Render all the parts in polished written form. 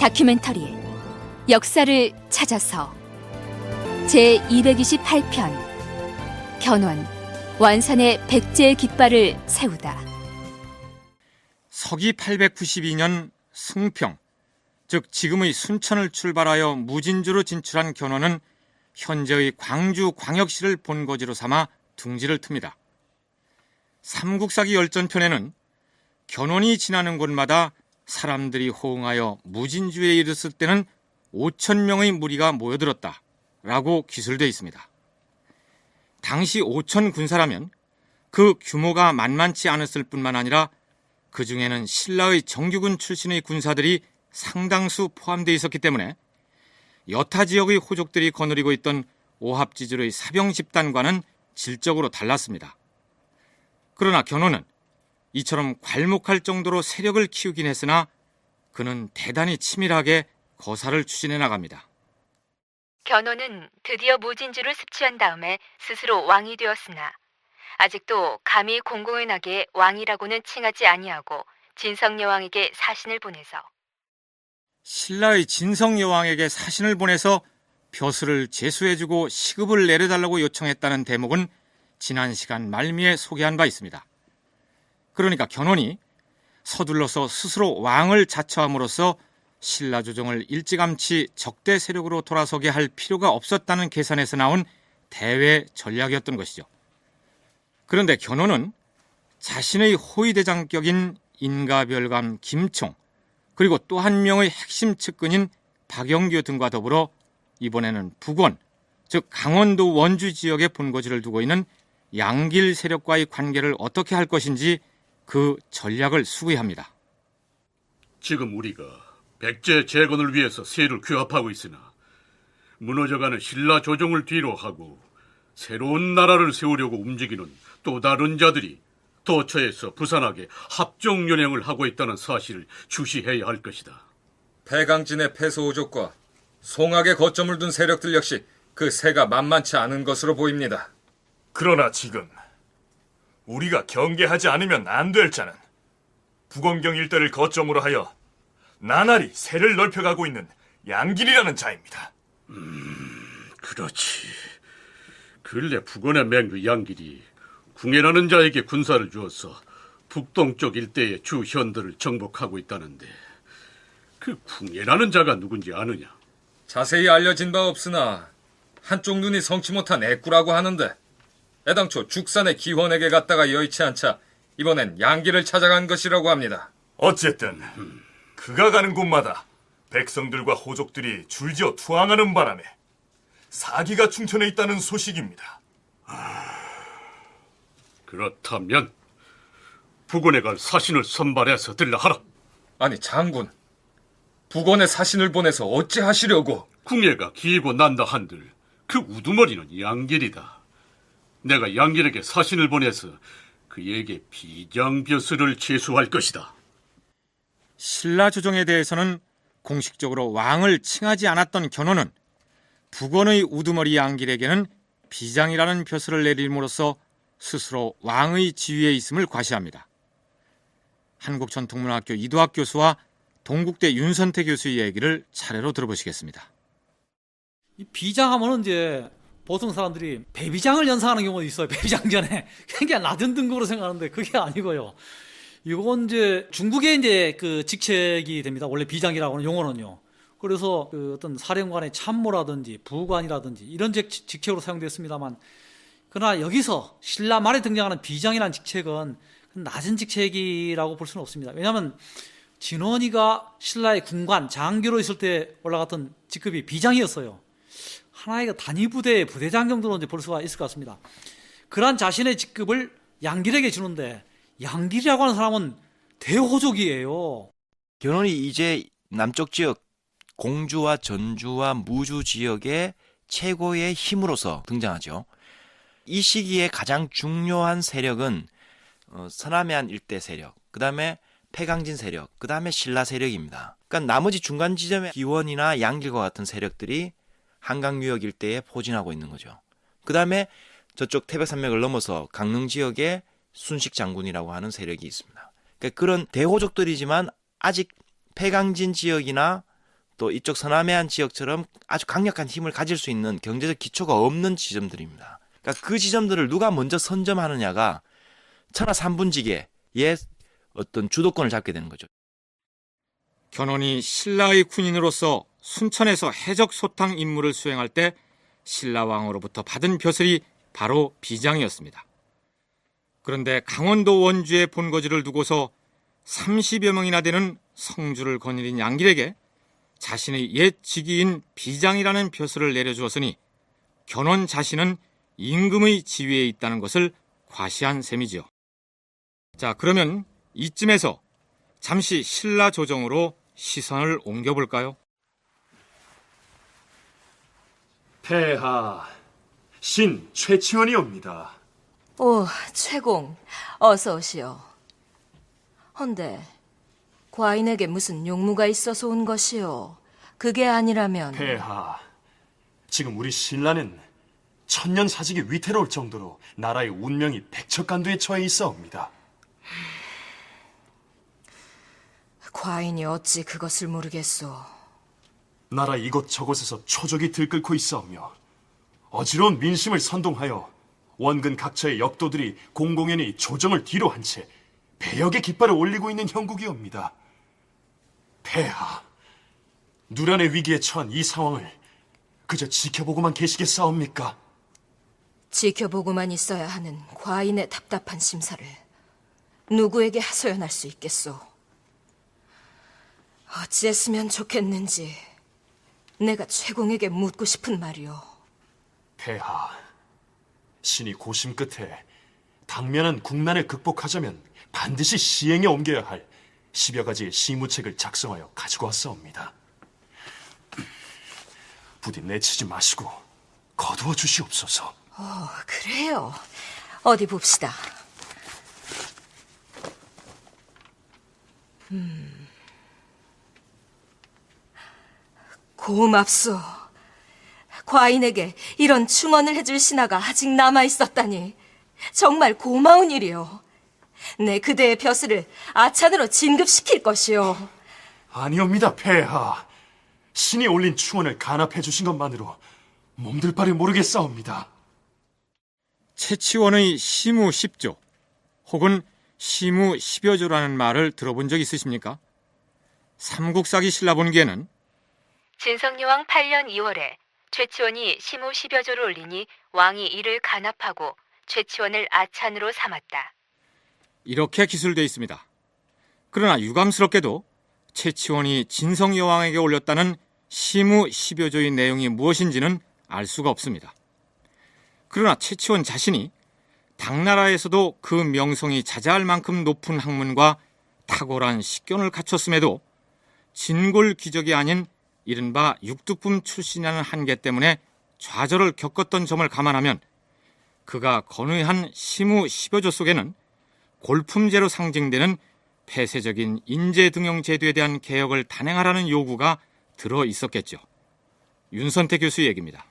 다큐멘터리 역사를 찾아서 제228편 견훤 완산의 백제의 깃발을 세우다. 서기 892년 승평, 즉 지금의 순천을 출발하여 무진주로 진출한 견훤은 현재의 광주광역시를 본거지로 삼아 둥지를 틉니다. 삼국사기 열전편에는 견훤이 지나는 곳마다 사람들이 호응하여 무진주에 이르렀을 때는 5,000명의 무리가 모여들었다 라고 기술되어 있습니다. 당시 5,000 군사라면 그 규모가 만만치 않았을 뿐만 아니라 그 중에는 신라의 정규군 출신의 군사들이 상당수 포함되어 있었기 때문에 여타 지역의 호족들이 거느리고 있던 오합지졸의 사병 집단과는 질적으로 달랐습니다. 그러나 견훤은 이처럼 괄목할 정도로 세력을 키우긴 했으나 그는 대단히 치밀하게 거사를 추진해 나갑니다. 견훤은 드디어 무진주를 습취한 다음에 스스로 왕이 되었으나 아직도 감히 공공의 낙에 왕이라고는 칭하지 아니하고 진성여왕에게 사신을 보내서 신라의 진성여왕에게 사신을 보내서 벼슬을 제수해주고 시급을 내려달라고 요청했다는 대목은 지난 시간 말미에 소개한 바 있습니다. 그러니까 견훤이 서둘러서 스스로 왕을 자처함으로써 신라 조정을 일찌감치 적대 세력으로 돌아서게 할 필요가 없었다는 계산에서 나온 대외 전략이었던 것이죠. 그런데 견훤은 자신의 호위대장격인 인가별감 김총, 그리고 또 한 명의 핵심 측근인 박영규 등과 더불어 이번에는 북원, 즉 강원도 원주 지역에 본거지를 두고 있는 양길 세력과의 관계를 어떻게 할 것인지 그 전략을 수기합니다. 지금 우리가 백제 재건을 위해서 세를 규합하고 있으나 무너져가는 신라 조정을 뒤로 하고 새로운 나라를 세우려고 움직이는 또 다른 자들이 도처에서 부산하게 합종연행을 하고 있다는 사실을 주시해야 할 것이다. 패강진의 패소오족과 송악에 거점을 둔 세력들 역시 그 세가 만만치 않은 것으로 보입니다. 그러나 지금 우리가 경계하지 않으면 안 될 자는 북원경 일대를 거점으로 하여 나날이 세를 넓혀가고 있는 양길이라는 자입니다. 그렇지. 근래 북원의 맹주 양길이 궁예라는 자에게 군사를 주어서 북동쪽 일대의 주 현들을 정복하고 있다는데 그 궁예라는 자가 누군지 아느냐? 자세히 알려진 바 없으나 한쪽 눈이 성치 못한 애꾸라고 하는데 애당초 죽산의 기원에게 갔다가 여의치 않자 이번엔 양길을 찾아간 것이라고 합니다. 어쨌든 그가 가는 곳마다 백성들과 호족들이 줄지어 투항하는 바람에 사기가 충천해 있다는 소식입니다. 그렇다면 북원에 갈 사신을 선발해서 들라하라. 아니 장군, 북원에 사신을 보내서 어찌하시려고? 궁예가 기고 난다 한들 그 우두머리는 양길이다. 내가 양길에게 사신을 보내서 그에게 비장벼슬을 제수할 것이다. 신라 조정에 대해서는 공식적으로 왕을 칭하지 않았던 견훤은 북원의 우두머리 양길에게는 비장이라는 벼슬을 내림으로써 스스로 왕의 지위에 있음을 과시합니다. 한국전통문학교 이도학 교수와 동국대 윤선태 교수의 얘기를 차례로 들어보시겠습니다. 이 비장하면은 이제 보통 사람들이 배비장을 연상하는 경우도 있어요. 배비장 전에 굉장히 낮은 등급으로 생각하는데 그게 아니고요. 이건 이제 중국의 이제 그 직책이 됩니다. 원래 비장이라고 하는 용어는요. 그래서 그 어떤 사령관의 참모라든지 부관이라든지 이런 직책으로 사용됐습니다만, 그러나 여기서 신라 말에 등장하는 비장이라는 직책은 낮은 직책이라고 볼 수는 없습니다. 왜냐하면 진원이가 신라의 군관, 장교로 있을 때 올라갔던 직급이 비장이었어요. 하나의 단위 부대의 부대장 정도로 이제 볼 수가 있을 것 같습니다. 그러한 자신의 직급을 양길에게 주는데, 양길이라고 하는 사람은 대호족이에요. 견훤이 이제 남쪽 지역 공주와 전주와 무주 지역의 최고의 힘으로서 등장하죠. 이 시기에 가장 중요한 세력은 서남해안 일대 세력, 그 다음에 패강진 세력, 그 다음에 신라 세력입니다. 그러니까 나머지 중간 지점의 기원이나 양길과 같은 세력들이 한강유역 일대에 포진하고 있는 거죠. 그 다음에 저쪽 태백산맥을 넘어서 강릉 지역에 순식 장군이라고 하는 세력이 있습니다. 그러니까 그런 대호족들이지만 아직 패강진 지역이나 또 이쪽 서남해안 지역처럼 아주 강력한 힘을 가질 수 있는 경제적 기초가 없는 지점들입니다. 그러니까 그 지점들을 누가 먼저 선점하느냐가 천하 삼분지계의 어떤 주도권을 잡게 되는 거죠. 견훤이 신라의 군인으로서 순천에서 해적 소탕 임무를 수행할 때 신라왕으로부터 받은 벼슬이 바로 비장이었습니다. 그런데 강원도 원주의 본거지를 두고서 30여 명이나 되는 성주를 거느린 양길에게 자신의 옛 직위인 비장이라는 벼슬을 내려주었으니 견훤 자신은 임금의 지위에 있다는 것을 과시한 셈이지요. 자, 그러면 이쯤에서 잠시 신라 조정으로 시선을 옮겨볼까요? 폐하, 신 최치원이옵니다. 오, 최공, 어서 오시오. 헌데 과인에게 무슨 용무가 있어서 온 것이오? 그게 아니라면 폐하, 지금 우리 신라는 천년 사직이 위태로울 정도로 나라의 운명이 백척간두에 처해 있어옵니다. 과인이 어찌 그것을 모르겠소? 나라 이곳저곳에서 초적이 들끓고 있어오며 어지러운 민심을 선동하여 원근 각처의 역도들이 공공연히 조정을 뒤로 한 채 배역의 깃발을 올리고 있는 형국이옵니다. 폐하, 누란의 위기에 처한 이 상황을 그저 지켜보고만 계시겠사옵니까? 지켜보고만 있어야 하는 과인의 답답한 심사를 누구에게 하소연할 수 있겠소? 어찌했으면 좋겠는지 내가 최공에게 묻고 싶은 말이오. 폐하, 신이 고심 끝에 당면한 국난을 극복하자면 반드시 시행에 옮겨야 할 10여 가지의 시무책을 작성하여 가지고 왔사옵니다. 부디 내치지 마시고 거두어 주시옵소서. 그래요. 어디 봅시다. 고맙소. 과인에게 이런 충언을 해줄 신하가 아직 남아있었다니 정말 고마운 일이오. 내 그대의 벼슬을 아찬으로 진급시킬 것이오. 아니옵니다, 폐하. 신이 올린 충언을 간합해 주신 것만으로 몸둘 바를 모르겠사옵니다. 채치원의 시무 10조 혹은 시무 10여조라는 말을 들어본 적 있으십니까? 삼국사기 신라본기에는 진성여왕 8년 2월에 최치원이 시무 10여조를 올리니 왕이 이를 간합하고 최치원을 아찬으로 삼았다. 이렇게 기술되어 있습니다. 그러나 유감스럽게도 최치원이 진성여왕에게 올렸다는 시무 10여조의 내용이 무엇인지는 알 수가 없습니다. 그러나 최치원 자신이 당나라에서도 그 명성이 자자할 만큼 높은 학문과 탁월한 식견을 갖췄음에도 진골 귀족이 아닌 이른바 육두품 출신이라는 한계 때문에 좌절을 겪었던 점을 감안하면 그가 건의한 시무 10여조 속에는 골품제로 상징되는 폐쇄적인 인재등용 제도에 대한 개혁을 단행하라는 요구가 들어 있었겠죠. 윤선태 교수의 얘기입니다.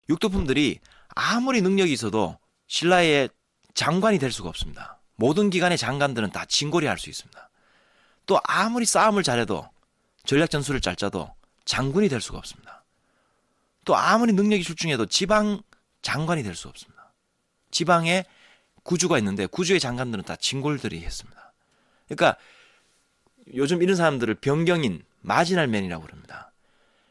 육두품들이 아무리 능력이 있어도 신라의 장관이 될 수가 없습니다. 모든 기관의 장관들은 다 진골이 할 수 있습니다. 또 아무리 싸움을 잘해도 전략 전술을 잘 짜도 장군이 될 수가 없습니다. 또 아무리 능력이 출중해도 지방 장관이 될 수 없습니다. 지방에 구주가 있는데 구주의 장관들은 다 진골들이 했습니다. 그러니까 요즘 이런 사람들을 병경인, 마지널맨이라고 그럽니다.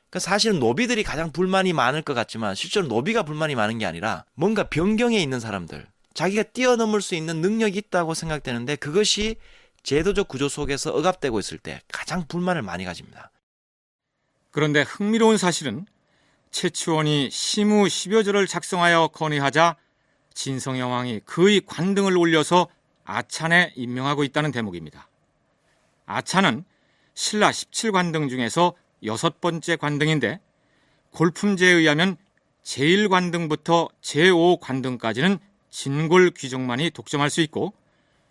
그러니까 사실은 노비들이 가장 불만이 많을 것 같지만 실제로 노비가 불만이 많은 게 아니라 뭔가 병경에 있는 사람들, 자기가 뛰어넘을 수 있는 능력이 있다고 생각되는데 그것이 제도적 구조 속에서 억압되고 있을 때 가장 불만을 많이 가집니다. 그런데 흥미로운 사실은 채치원이 시무 10여조를 작성하여 건의하자 진성여왕이 그의 관등을 올려서 아찬에 임명하고 있다는 대목입니다. 아찬은 신라 17관등 중에서 6번째 관등인데 골품제에 의하면 제1관등부터 제5관등까지는 진골 귀족만이 독점할 수 있고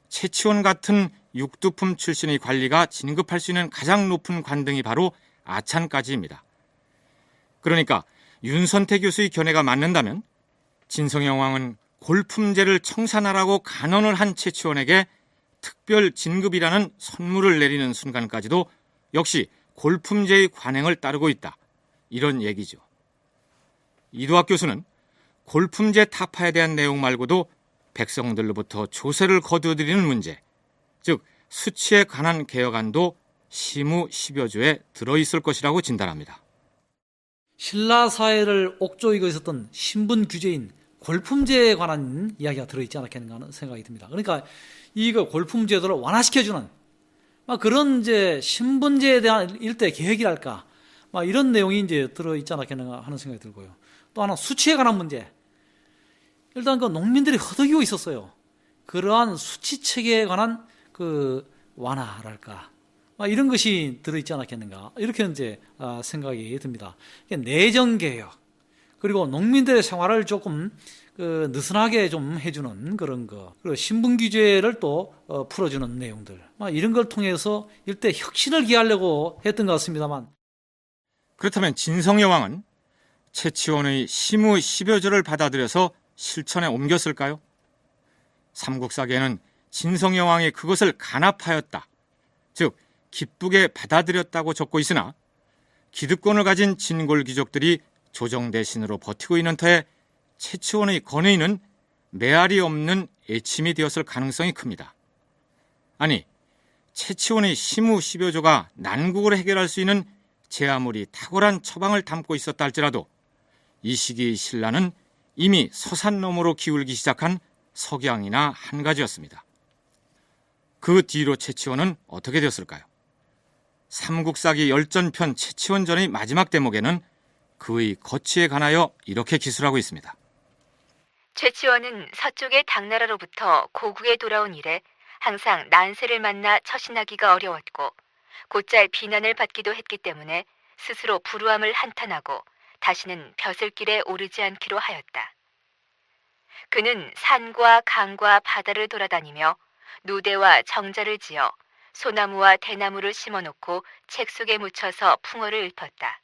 채치원 같은 육두품 출신의 관리가 진급할 수 있는 가장 높은 관등이 바로 아찬까지입니다. 그러니까 윤선태 교수의 견해가 맞는다면 진성여왕은 골품제를 청산하라고 간언을 한 채치원에게 특별 진급이라는 선물을 내리는 순간까지도 역시 골품제의 관행을 따르고 있다. 이런 얘기죠. 이도학 교수는 골품제 타파에 대한 내용 말고도 백성들로부터 조세를 거두어들이는 문제, 즉 수치에 관한 개혁안도 시무 10여 조에 들어있을 것이라고 진단합니다. 신라 사회를 옥조이고 있었던 신분 규제인 골품제에 관한 이야기가 들어있지 않았겠는가 하는 생각이 듭니다. 그러니까 이거 골품제도를 완화시켜주는 그런 이제 신분제에 대한 일대 계획이랄까 이런 내용이 이제 들어있지 않았겠는가 하는 생각이 들고요. 또 하나 수치에 관한 문제. 일단 그 농민들이 허덕이고 있었어요. 그러한 수치 체계에 관한 그 완화랄까 이런 것이 들어있지 않았겠는가 이렇게 이제 생각이 듭니다. 내정 개혁 그리고 농민들의 생활을 조금 느슨하게 좀 해주는 그런 거 그리고 신분 규제를 또 풀어주는 내용들 이런 걸 통해서 일대 혁신을 기하려고 했던 것 같습니다만 그렇다면 진성여왕은 채치원의 시무 10여 조를 받아들여서 실천에 옮겼을까요? 삼국사계에는 진성여왕이 그것을 간합하였다, 즉 기쁘게 받아들였다고 적고 있으나 기득권을 가진 진골 귀족들이 조정 대신으로 버티고 있는 터에 채치원의 건의는 메아리 없는 애침이 되었을 가능성이 큽니다. 아니, 채치원의 시무 10여 조가 난국을 해결할 수 있는 제 아무리 탁월한 처방을 담고 있었다 할지라도 이 시기의 신라는 이미 서산너머로 기울기 시작한 석양이나 한가지였습니다. 그 뒤로 채치원은 어떻게 되었을까요? 삼국사기 열전편 채치원전의 마지막 대목에는 그의 거취에 관하여 이렇게 기술하고 있습니다. 최치원은 서쪽의 당나라로부터 고국에 돌아온 이래 항상 난세를 만나 처신하기가 어려웠고 곧잘 비난을 받기도 했기 때문에 스스로 불우함을 한탄하고 다시는 벼슬길에 오르지 않기로 하였다. 그는 산과 강과 바다를 돌아다니며 누대와 정자를 지어 소나무와 대나무를 심어놓고 책 속에 묻혀서 풍어를 읊었다.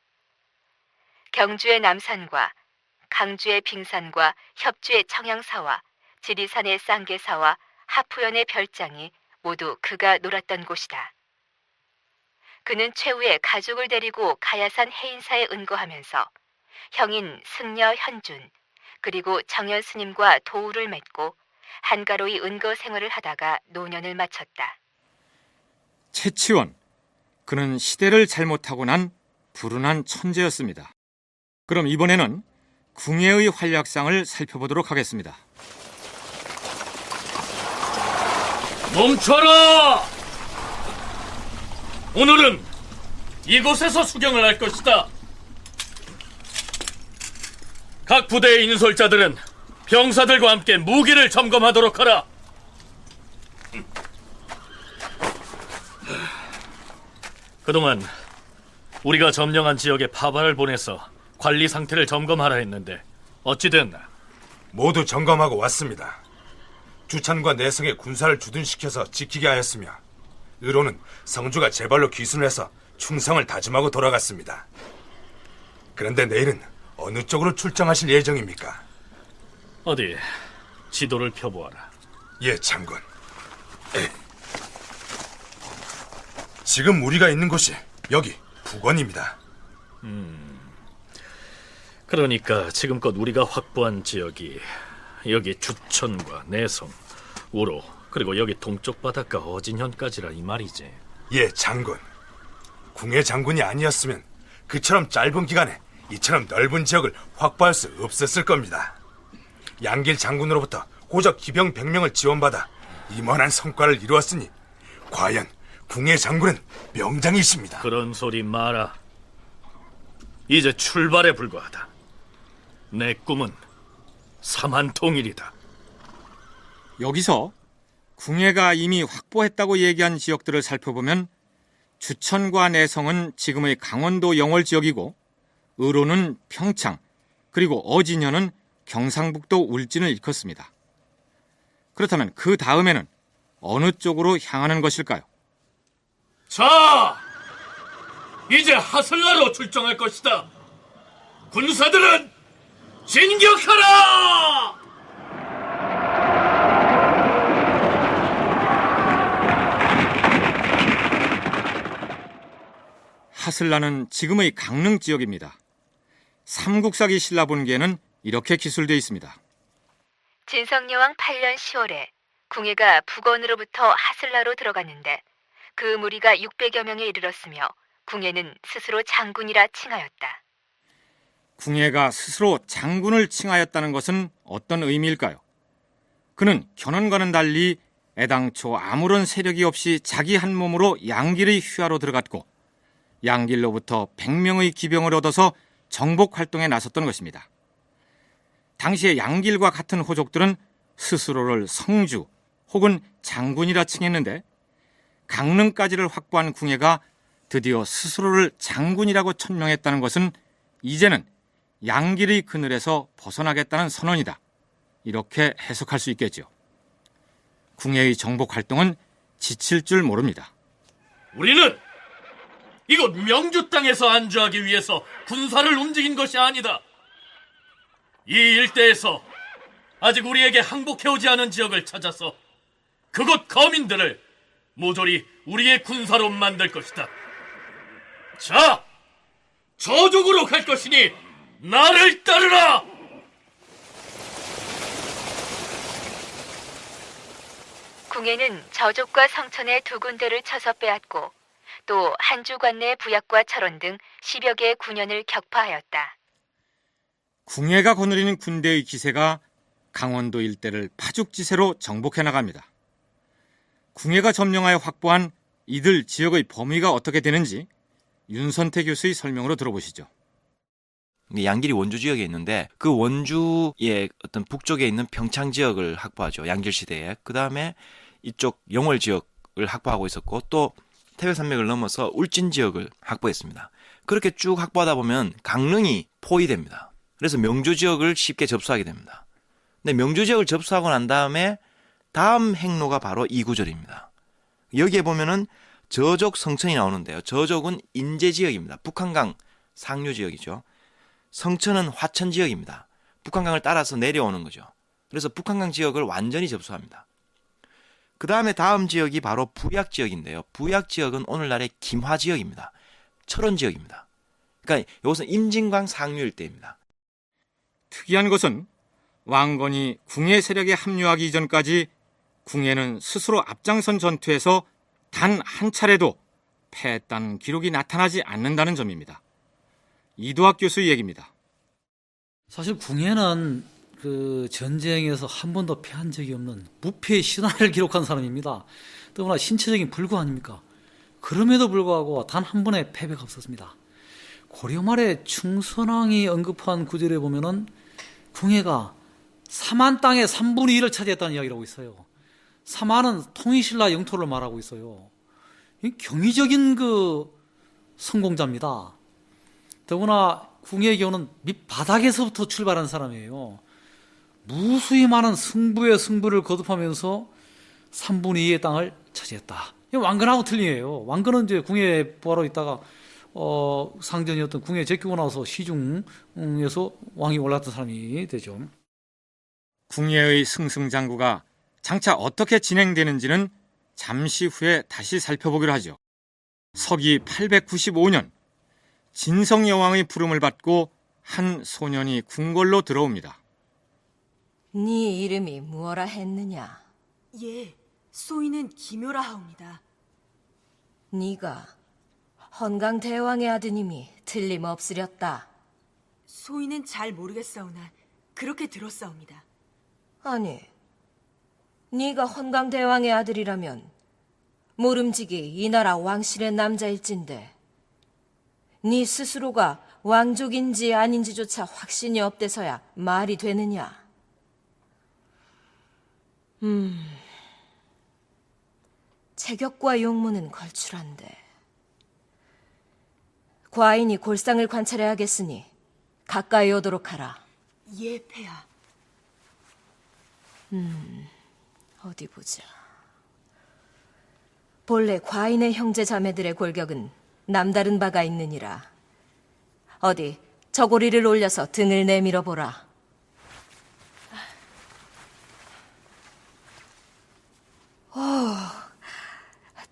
경주의 남산과 강주의 빙산과 협주의 청양사와 지리산의 쌍계사와 하푸연의 별장이 모두 그가 놀았던 곳이다. 그는 최후에 가족을 데리고 가야산 해인사에 은거하면서 형인 승려 현준 그리고 정연 스님과 도우를 맺고 한가로이 은거 생활을 하다가 노년을 마쳤다. 채치원, 그는 시대를 잘못하고 난 불운한 천재였습니다. 그럼 이번에는 궁예의 활약상을 살펴보도록 하겠습니다. 멈춰라! 오늘은 이곳에서 수경을 할 것이다. 각 부대의 인솔자들은 병사들과 함께 무기를 점검하도록 하라. 그동안 우리가 점령한 지역에 파발을 보내서 관리 상태를 점검하라 했는데 어찌 됐나? 모두 점검하고 왔습니다. 주찬과 내성에 군사를 주둔시켜서 지키게 하였으며 의로는 성주가 제 발로 귀순을 해서 충성을 다짐하고 돌아갔습니다. 그런데 내일은 어느 쪽으로 출정하실 예정입니까? 어디 지도를 펴보아라. 예, 장군. 지금 우리가 있는 곳이 여기 북원입니다. 그러니까 지금껏 우리가 확보한 지역이 여기 주천과 내성, 우로, 그리고 여기 동쪽 바닷가 어진현까지라 이 말이지. 예, 장군. 궁예 장군이 아니었으면 그처럼 짧은 기간에 이처럼 넓은 지역을 확보할 수 없었을 겁니다. 양길 장군으로부터 고적 기병 100명을 지원받아 임원한 성과를 이루었으니 과연 궁예 장군은 명장이십니다. 그런 소리 마라. 이제 출발에 불과하다. 내 꿈은 삼한통일이다. 여기서 궁예가 이미 확보했다고 얘기한 지역들을 살펴보면 주천과 내성은 지금의 강원도 영월 지역이고 의로는 평창, 그리고 어진현은 경상북도 울진을 일컫습니다. 그렇다면 그 다음에는 어느 쪽으로 향하는 것일까요? 자, 이제 하슬라로 출정할 것이다. 군사들은 진격하라! 하슬라는 지금의 강릉 지역입니다. 삼국사기 신라본기에는 이렇게 기술되어 있습니다. 진성여왕 8년 10월에 궁예가 북원으로부터 하슬라로 들어갔는데 그 무리가 600여 명에 이르렀으며 궁예는 스스로 장군이라 칭하였다. 궁예가 스스로 장군을 칭하였다는 것은 어떤 의미일까요? 그는 견훤과는 달리 애당초 아무런 세력이 없이 자기 한 몸으로 양길의 휘하로 들어갔고 양길로부터 100명의 기병을 얻어서 정복 활동에 나섰던 것입니다. 당시에 양길과 같은 호족들은 스스로를 성주 혹은 장군이라 칭했는데 강릉까지를 확보한 궁예가 드디어 스스로를 장군이라고 천명했다는 것은 이제는 양길의 그늘에서 벗어나겠다는 선언이다. 이렇게 해석할 수 있겠죠. 궁예의 정복 활동은 지칠 줄 모릅니다. 우리는 이곳 명주 땅에서 안주하기 위해서 군사를 움직인 것이 아니다. 이 일대에서 아직 우리에게 항복해오지 않은 지역을 찾아서 그곳 거민들을 모조리 우리의 군사로 만들 것이다. 자, 저쪽으로 갈 것이니 나를 따르라! 궁예는 저족과 성천의 2군데를 쳐서 빼앗고 또 한주관내 부약과 철원 등 10여 개의 군현을 격파하였다. 궁예가 거느리는 군대의 기세가 강원도 일대를 파죽지세로 정복해 나갑니다. 궁예가 점령하여 확보한 이들 지역의 범위가 어떻게 되는지 윤선태 교수의 설명으로 들어보시죠. 양길이 원주 지역에 있는데 그 원주의 어떤 북쪽에 있는 평창 지역을 확보하죠. 양길 시대에. 그 다음에 이쪽 영월 지역을 확보하고 있었고 또 태백산맥을 넘어서 울진 지역을 확보했습니다. 그렇게 쭉 확보하다 보면 강릉이 포위됩니다. 그래서 명주 지역을 쉽게 접수하게 됩니다. 근데 명주 지역을 접수하고 난 다음에 다음 행로가 바로 이구절입니다. 여기에 보면은 저족 성천이 나오는데요. 저족은 인제 지역입니다. 북한강 상류 지역이죠. 성천은 화천 지역입니다. 북한강을 따라서 내려오는 거죠. 그래서 북한강 지역을 완전히 접수합니다. 그 다음에 다음 지역이 바로 부약 지역인데요. 부약 지역은 오늘날의 김화 지역입니다. 철원 지역입니다. 그러니까 이것은 임진강 상류 일대입니다. 특이한 것은 왕건이 궁예 세력에 합류하기 이전까지 궁예는 스스로 앞장선 전투에서 단 한 차례도 패했다는 기록이 나타나지 않는다는 점입니다. 이도학 교수의 얘기입니다. 사실 궁예는 그 전쟁에서 한 번도 패한 적이 없는 무패의 신화를 기록한 사람입니다. 더구나 신체적인 불구 아닙니까? 그럼에도 불구하고 단 한 번의 패배가 없었습니다. 고려 말에 충선왕이 언급한 구절에 보면은 궁예가 삼안 땅의 3분의 1을 차지했다는 이야기를 하고 있어요. 삼안은 통일신라 영토를 말하고 있어요. 경이적인 그 성공자입니다. 더구나 궁예의 경우는 밑바닥에서부터 출발한 사람이에요. 무수히 많은 승부의 승부를 거듭하면서 3분의 2의 땅을 차지했다. 왕건하고 틀리네요. 왕건은 이제 궁예 부하로 있다가 상전이었던 궁예 제끼고 나서 시중에서 왕이 올랐던 사람이 되죠. 궁예의 승승장구가 장차 어떻게 진행되는지는 잠시 후에 다시 살펴보기로 하죠. 서기 895년 진성여왕의 부름을 받고 한 소년이 궁궐로 들어옵니다. 네 이름이 무엇라 했느냐? 예, 소인은 기묘라 하옵니다. 네가 헌강 대왕의 아드님이 틀림없으렸다. 소인은 잘 모르겠사오나 그렇게 들었사옵니다. 아니, 네가 헌강 대왕의 아들이라면 모름지기 이 나라 왕실의 남자일진데 네 스스로가 왕족인지 아닌지조차 확신이 없대서야 말이 되느냐? 체격과 용모는 걸출한데 과인이 골상을 관찰해야겠으니 가까이 오도록 하라. 예, 폐하. 어디 보자. 본래 과인의 형제 자매들의 골격은 남다른 바가 있느니라. 어디 저고리를 올려서 등을 내밀어 보라.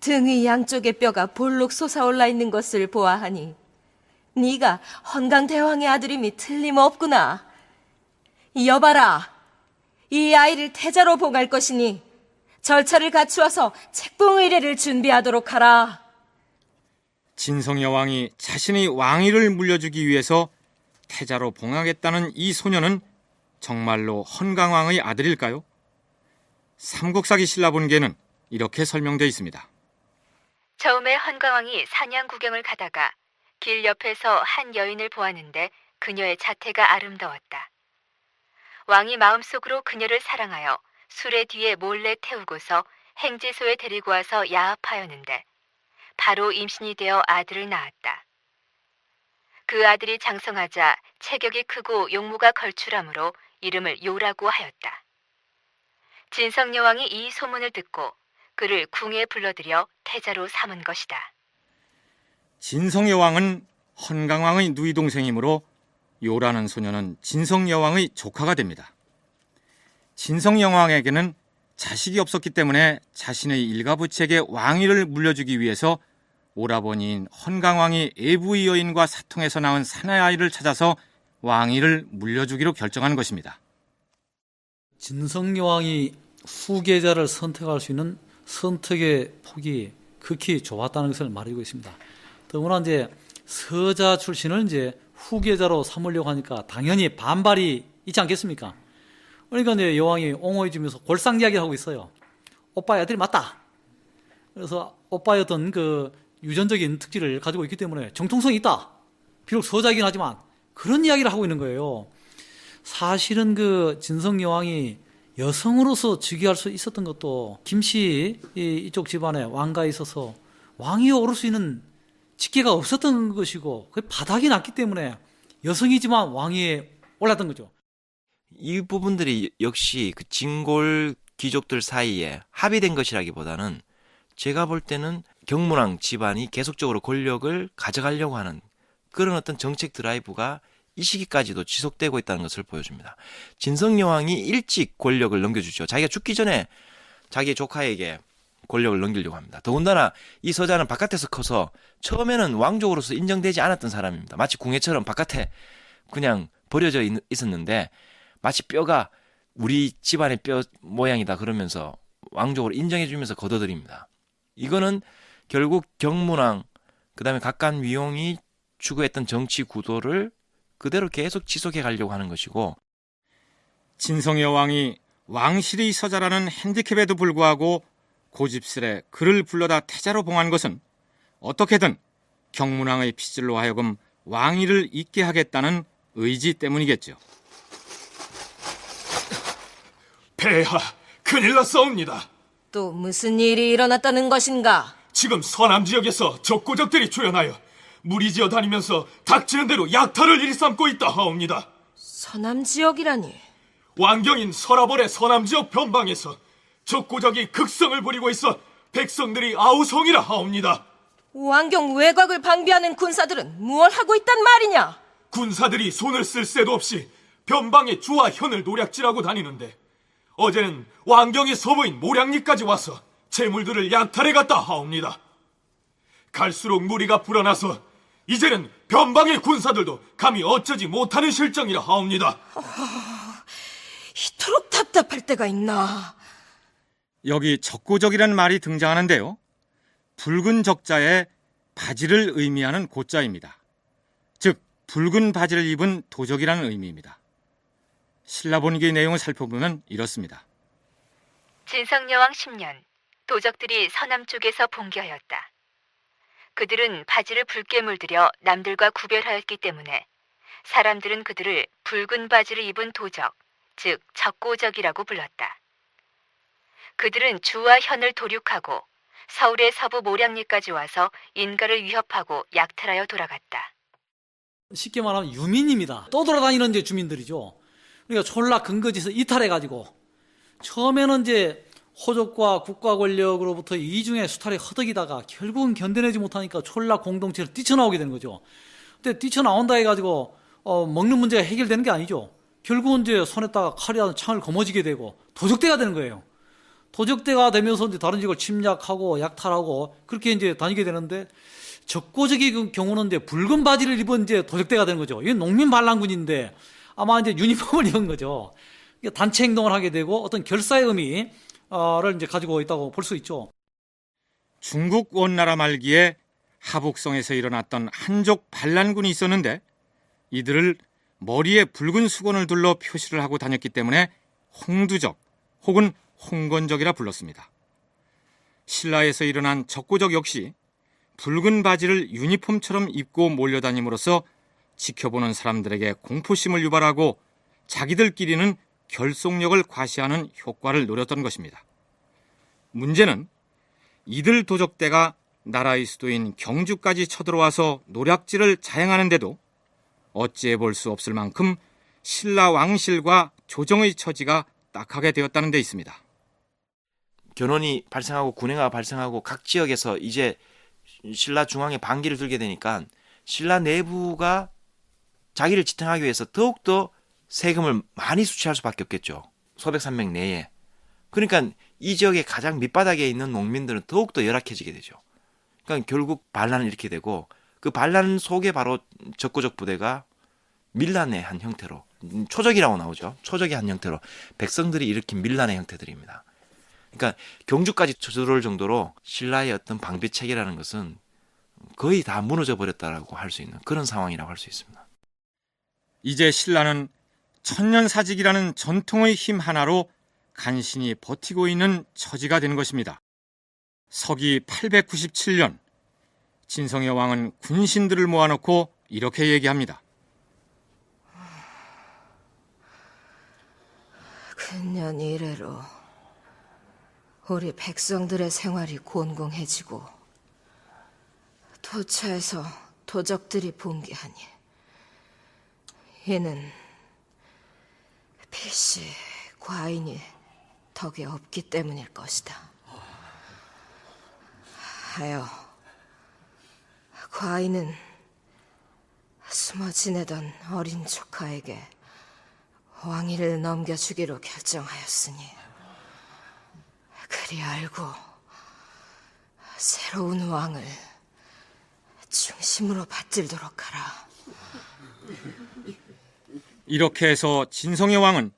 등의 양쪽의 뼈가 볼록 솟아올라 있는 것을 보아하니 네가 헌강대왕의 아들임이 틀림없구나. 여봐라, 이 아이를 태자로 봉할 것이니 절차를 갖추어서 책봉의례를 준비하도록 하라. 진성여왕이 자신의 왕위를 물려주기 위해서 태자로 봉하겠다는 이 소녀는 정말로 헌강왕의 아들일까요? 삼국사기 신라본계는 이렇게 설명되어 있습니다. 처음에 헌강왕이 사냥 구경을 가다가 길 옆에서 한 여인을 보았는데 그녀의 자태가 아름다웠다. 왕이 마음속으로 그녀를 사랑하여 수레 뒤에 몰래 태우고서 행지소에 데리고 와서 야합하였는데 바로 임신이 되어 아들을 낳았다. 그 아들이 장성하자 체격이 크고 용모가 걸출하므로 이름을 요라고 하였다. 진성여왕이 이 소문을 듣고 그를 궁에 불러들여 태자로 삼은 것이다. 진성여왕은 헌강왕의 누이 동생이므로 요라는 소녀는 진성여왕의 조카가 됩니다. 진성여왕에게는 자식이 없었기 때문에 자신의 일가부책의 왕위를 물려주기 위해서 오라버니인 헌강왕이 애부의 여인과 사통해서 낳은 사내아이를 찾아서 왕위를 물려주기로 결정한 것입니다. 진성여왕이 후계자를 선택할 수 있는 선택의 폭이 극히 좁았다는 것을 말하고 있습니다. 더구나 이제 서자 출신을 이제 후계자로 삼으려고 하니까 당연히 반발이 있지 않겠습니까? 그러니까 이제 여왕이 옹호해 주면서 골상 이야기를 하고 있어요. 오빠의 아들이 맞다. 그래서 오빠의 어떤 그 유전적인 특질을 가지고 있기 때문에 정통성이 있다. 비록 서자이긴 하지만 그런 이야기를 하고 있는 거예요. 사실은 그 진성여왕이 여성으로서 즉위할 수 있었던 것도 김씨 이쪽 집안에 왕가에 있어서 왕위에 오를 수 있는 직계가 없었던 것이고 그 바닥이 났기 때문에 여성이지만 왕위에 올랐던 거죠. 이 부분들이 역시 그 진골 귀족들 사이에 합의된 것이라기보다는 제가 볼 때는 경문왕 집안이 계속적으로 권력을 가져가려고 하는 그런 어떤 정책 드라이브가 이 시기까지도 지속되고 있다는 것을 보여줍니다. 진성여왕이 일찍 권력을 넘겨주죠. 자기가 죽기 전에 자기 조카에게 권력을 넘기려고 합니다. 더군다나 이 서자는 바깥에서 커서 처음에는 왕족으로서 인정되지 않았던 사람입니다. 마치 궁예처럼 바깥에 그냥 버려져 있었는데 마치 뼈가 우리 집안의 뼈 모양이다 그러면서 왕족으로 인정해주면서 거둬들입니다. 이거는 결국 경문왕 그다음에 각간 위용이 추구했던 정치 구도를 그대로 계속 지속해 가려고 하는 것이고, 진성여왕이 왕실의 서자라는 핸디캡에도 불구하고 고집스레 그를 불러다 태자로 봉한 것은 어떻게든 경문왕의 피질로 하여금 왕위를 잇게 하겠다는 의지 때문이겠죠. 폐하, 큰일 났사옵니다. 또 무슨 일이 일어났다는 것인가? 지금 서남 지역에서 적고적들이 조연하여 무리지어 다니면서 닥치는 대로 약탈을 일삼고 있다 하옵니다. 서남 지역이라니. 왕경인 서라벌의 서남 지역 변방에서 적고적이 극성을 부리고 있어 백성들이 아우성이라 하옵니다. 왕경 외곽을 방비하는 군사들은 무얼 하고 있단 말이냐? 군사들이 손을 쓸 새도 없이 변방의 주와 현을 노략질하고 다니는데 어제는 왕경의 서부인 모량리까지 와서 재물들을 약탈해 갔다 하옵니다. 갈수록 무리가 불어나서 이제는 변방의 군사들도 감히 어쩌지 못하는 실정이라 하옵니다. 이토록 답답할 때가 있나? 여기 적고적이라는 말이 등장하는데요. 붉은 적자에 바지를 의미하는 고자입니다. 즉 붉은 바지를 입은 도적이라는 의미입니다. 신라본기의 내용을 살펴보면 이렇습니다. 진성여왕 10년, 도적들이 서남 쪽에서 봉기하였다. 그들은 바지를 붉게 물들여 남들과 구별하였기 때문에 사람들은 그들을 붉은 바지를 입은 도적, 즉 적고적이라고 불렀다. 그들은 주와 현을 도륙하고 서울의 서부 모량리까지 와서 인가를 위협하고 약탈하여 돌아갔다. 쉽게 말하면 유민입니다. 떠돌아다니는 이제 주민들이죠. 그러니까 촌락 근거지에서 이탈해가지고 처음에는 이제 호족과 국가 권력으로부터 이중의 수탈에 허덕이다가 결국은 견뎌내지 못하니까 촌락 공동체를 뛰쳐나오게 되는 거죠. 근데 뛰쳐나온다 해가지고 먹는 문제가 해결되는 게 아니죠. 결국은 이제 손에다가 칼이라든 창을 거머쥐게 되고 도적대가 되는 거예요. 도적대가 되면서 이제 다른 지역을 침략하고 약탈하고 그렇게 이제 다니게 되는데 적고적의 경우는 이제 붉은 바지를 입은 이제 도적대가 되는 거죠. 이건 농민 반란군인데 아마 이제 유니폼을 입은 거죠. 단체 행동을 하게 되고 어떤 결사의 의미를 이제 가지고 있다고 볼 수 있죠. 중국 원나라 말기에 하북성에서 일어났던 한족 반란군이 있었는데 이들을 머리에 붉은 수건을 둘러 표시를 하고 다녔기 때문에 홍두적 혹은 홍건적이라 불렀습니다. 신라에서 일어난 적고적 역시 붉은 바지를 유니폼처럼 입고 몰려다님으로써 지켜보는 사람들에게 공포심을 유발하고 자기들끼리는 결속력을 과시하는 효과를 노렸던 것입니다. 문제는 이들 도적대가 나라의 수도인 경주까지 쳐들어와서 노략질을 자행하는데도 어찌해 볼 수 없을 만큼 신라 왕실과 조정의 처지가 딱하게 되었다는 데 있습니다. 견훤이 발생하고 군해가 발생하고 각 지역에서 이제 신라 중앙에 반기를 들게 되니까 신라 내부가 자기를 지탱하기 위해서 더욱더 세금을 많이 수취할 수밖에 없겠죠. 소백산맥 내에. 그러니까 이 지역의 가장 밑바닥에 있는 농민들은 더욱더 열악해지게 되죠. 그러니까 결국 반란을 일으키게 되고 그 반란 속에 바로 적고적 부대가 밀란의 한 형태로 초적이라고 나오죠. 초적의 한 형태로 백성들이 일으킨 밀란의 형태들입니다. 그러니까 경주까지 쳐들어올 정도로 신라의 어떤 방비 체계라는 것은 거의 다 무너져 버렸다라고 할 수 있는 그런 상황이라고 할 수 있습니다. 이제 신라는 천년사직이라는 전통의 힘 하나로 간신히 버티고 있는 처지가 된 것입니다. 서기 897년 진성여 왕은 군신들을 모아놓고 이렇게 얘기합니다. 근년 이래로 우리 백성들의 생활이 곤궁해지고 도처에서 도적들이 붕괴하니 이는 필시 과인이 덕에 없기 때문일 것이다. 하여 과인은 숨어 지내던 어린 조카에게 왕위를 넘겨주기로 결정하였으니 그리 알고 새로운 왕을 중심으로 받들도록 하라. 이렇게 해서 진성여 왕은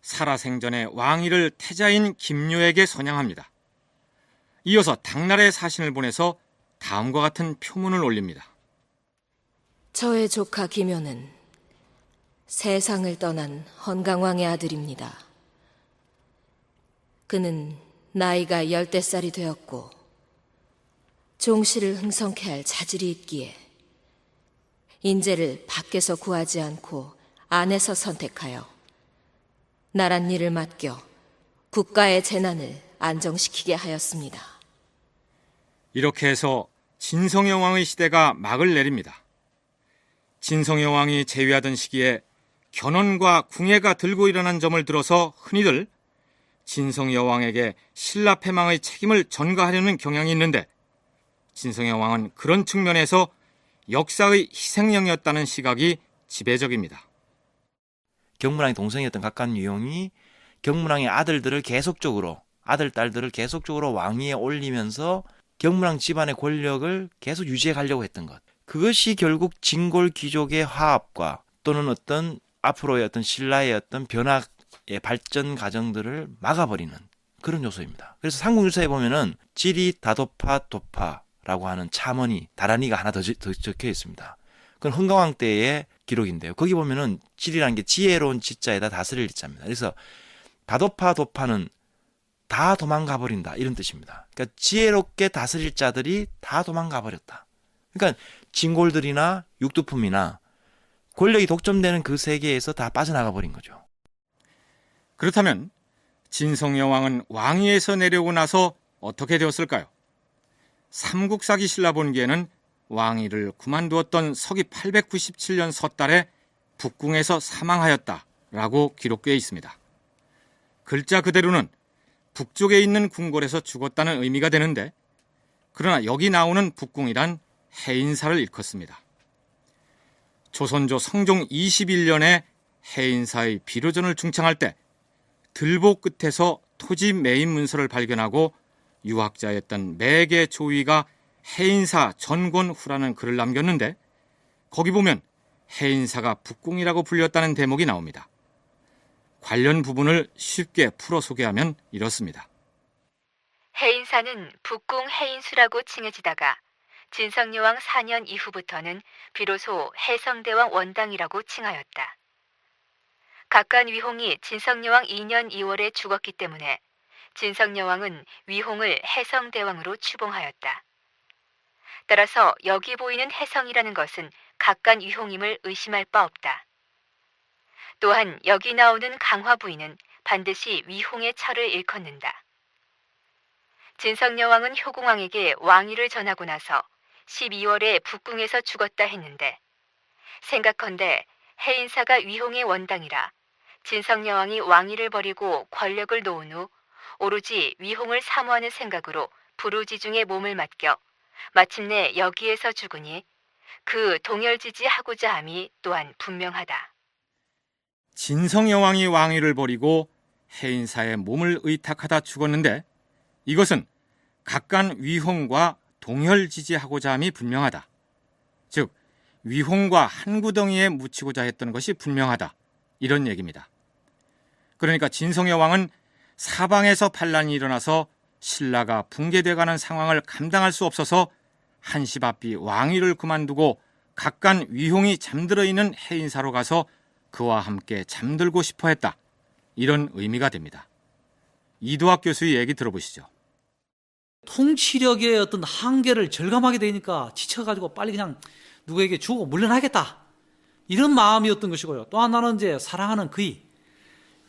살아생전에 왕위를 태자인 김묘에게 선양합니다. 이어서 당나라에 사신을 보내서 다음과 같은 표문을 올립니다. 저의 조카 김효는 세상을 떠난 헌강왕의 아들입니다. 그는 나이가 10살이 되었고 종실을 흥성케 할 자질이 있기에 인재를 밖에서 구하지 않고 안에서 선택하여 나란 일을 맡겨 국가의 재난을 안정시키게 하였습니다. 이렇게 해서 진성여 왕의 시대가 막을 내립니다. 진성여 왕이 재위하던 시기에 견훤과 궁예가 들고 일어난 점을 들어서 흔히들 진성여 왕에게 신라 패망의 책임을 전가하려는 경향이 있는데 진성여 왕은 그런 측면에서 역사의 희생양이었다는 시각이 지배적입니다. 경문왕의 동생이었던 각간유용이 경문왕의 아들들을 계속적으로 아들, 딸들을 계속적으로 왕위에 올리면서 경문왕 집안의 권력을 계속 유지해 가려고 했던 것. 그것이 결국 진골 귀족의 화합과 또는 어떤 앞으로의 어떤 신라의 어떤 변화의 발전 과정들을 막아버리는 그런 요소입니다. 그래서 삼국유사에 보면은 지리 다도파 도파라고 하는 참언이 다란이가 하나 더 적혀 있습니다. 그건 흥강왕 때의 기록인데요. 거기 보면은 지리라는 게 지혜로운 지자에다 다스릴 자입니다. 그래서 다도파 도파는 다 도망가 버린다 이런 뜻입니다. 그러니까 지혜롭게 다스릴 자들이 다 도망가 버렸다. 그러니까 진골들이나 육두품이나 권력이 독점되는 그 세계에서 다 빠져나가 버린 거죠. 그렇다면 진성여 왕은 왕위에서 내려오고 나서 어떻게 되었을까요? 삼국사기 신라본기에는 왕위를 그만두었던 서기 897년 섣달에 북궁에서 사망하였다라고 기록되어 있습니다. 글자 그대로는 북쪽에 있는 궁궐에서 죽었다는 의미가 되는데 그러나 여기 나오는 북궁이란 해인사를 일컫습니다. 조선조 성종 21년에 해인사의 비로전을 중창할 때 들보 끝에서 토지 매입 문서를 발견하고 유학자였던 매개 조위가 해인사 전권후라는 글을 남겼는데 거기 보면 해인사가 북궁이라고 불렸다는 대목이 나옵니다. 관련 부분을 쉽게 풀어 소개하면 이렇습니다. 해인사는 북궁 해인수라고 칭해지다가 진성여왕 4년 이후부터는 비로소 해성대왕 원당이라고 칭하였다. 각간 위홍이 진성여왕 2년 2월에 죽었기 때문에 진성여왕은 위홍을 해성대왕으로 추봉하였다. 따라서 여기 보이는 해성이라는 것은 각간 위홍임을 의심할 바 없다. 또한 여기 나오는 강화 부인은 반드시 위홍의 철을 일컫는다. 진성여왕은 효궁왕에게 왕위를 전하고 나서 12월에 북궁에서 죽었다 했는데 생각컨대 해인사가 위홍의 원당이라 진성여왕이 왕위를 버리고 권력을 놓은 후 오로지 위홍을 사모하는 생각으로 부르지중에 몸을 맡겨 마침내 여기에서 죽으니 그 동열지지하고자 함이 또한 분명하다. 진성여왕이 왕위를 버리고 해인사에 몸을 의탁하다 죽었는데 이것은 각간 위홍과 동혈지지하고자 함이 분명하다. 즉 위홍과 한 구덩이에 묻히고자 했던 것이 분명하다. 이런 얘기입니다. 그러니까 진성여왕은 사방에서 반란이 일어나서 신라가 붕괴돼가는 상황을 감당할 수 없어서 한시바삐 왕위를 그만두고 각간 위홍이 잠들어 있는 해인사로 가서 그와 함께 잠들고 싶어 했다. 이런 의미가 됩니다. 이도학 교수의 얘기 들어보시죠. 통치력의 어떤 한계를 절감하게 되니까 지쳐가지고 빨리 그냥 누구에게 주고 물러나겠다. 이런 마음이었던 것이고요. 또 하나는 이제 사랑하는 그의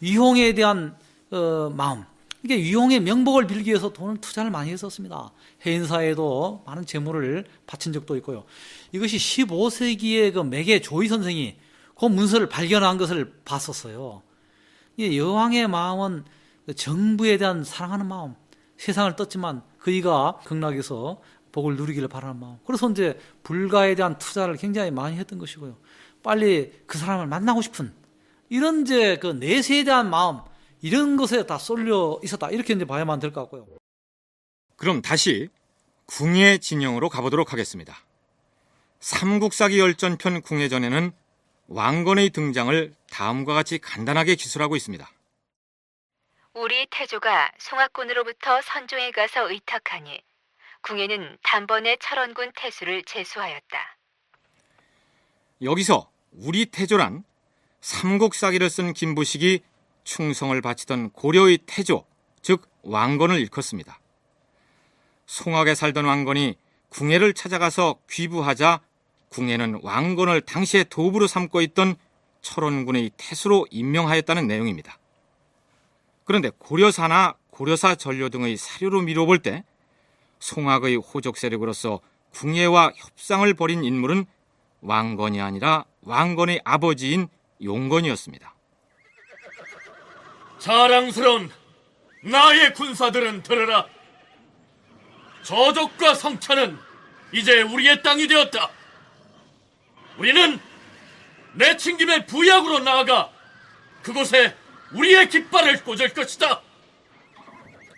위홍에 대한 마음. 이게 위홍의 명복을 빌기 위해서 돈을 투자를 많이 했었습니다. 해인사에도 많은 재물을 바친 적도 있고요. 이것이 15세기에 그 매개 조이 선생이 그 문서를 발견한 것을 봤었어요. 여왕의 마음은 정부에 대한 사랑하는 마음, 세상을 떴지만 그이가 극락에서 복을 누리기를 바라는 마음. 그래서 이제 불가에 대한 투자를 굉장히 많이 했던 것이고요. 빨리 그 사람을 만나고 싶은 이런 이제 그 내세에 대한 마음, 이런 것에 다 쏠려 있었다. 이렇게 이제 봐야만 될 것 같고요. 그럼 다시 궁예 진영으로 가보도록 하겠습니다. 삼국사기 열전편 궁예전에는 왕건의 등장을 다음과 같이 간단하게 기술하고 있습니다. 우리 태조가 송악군으로부터 선종에 가서 의탁하니 궁예는 단번에 철원군 태수를 제수하였다. 여기서 우리 태조란 삼국사기를 쓴 김부식이 충성을 바치던 고려의 태조, 즉 왕건을 일컫습니다. 송악에 살던 왕건이 궁예를 찾아가서 귀부하자 궁예는 왕건을 당시에 도부로 삼고 있던 철원군의 태수로 임명하였다는 내용입니다. 그런데 고려사나 고려사 전료 등의 사료로 미뤄볼 때 송악의 호족 세력으로서 궁예와 협상을 벌인 인물은 왕건이 아니라 왕건의 아버지인 용건이었습니다. 자랑스러운 나의 군사들은 들으라. 저족과 성찬은 이제 우리의 땅이 되었다. 우리는 내친김의 부약으로 나아가 그곳에 우리의 깃발을 꽂을 것이다.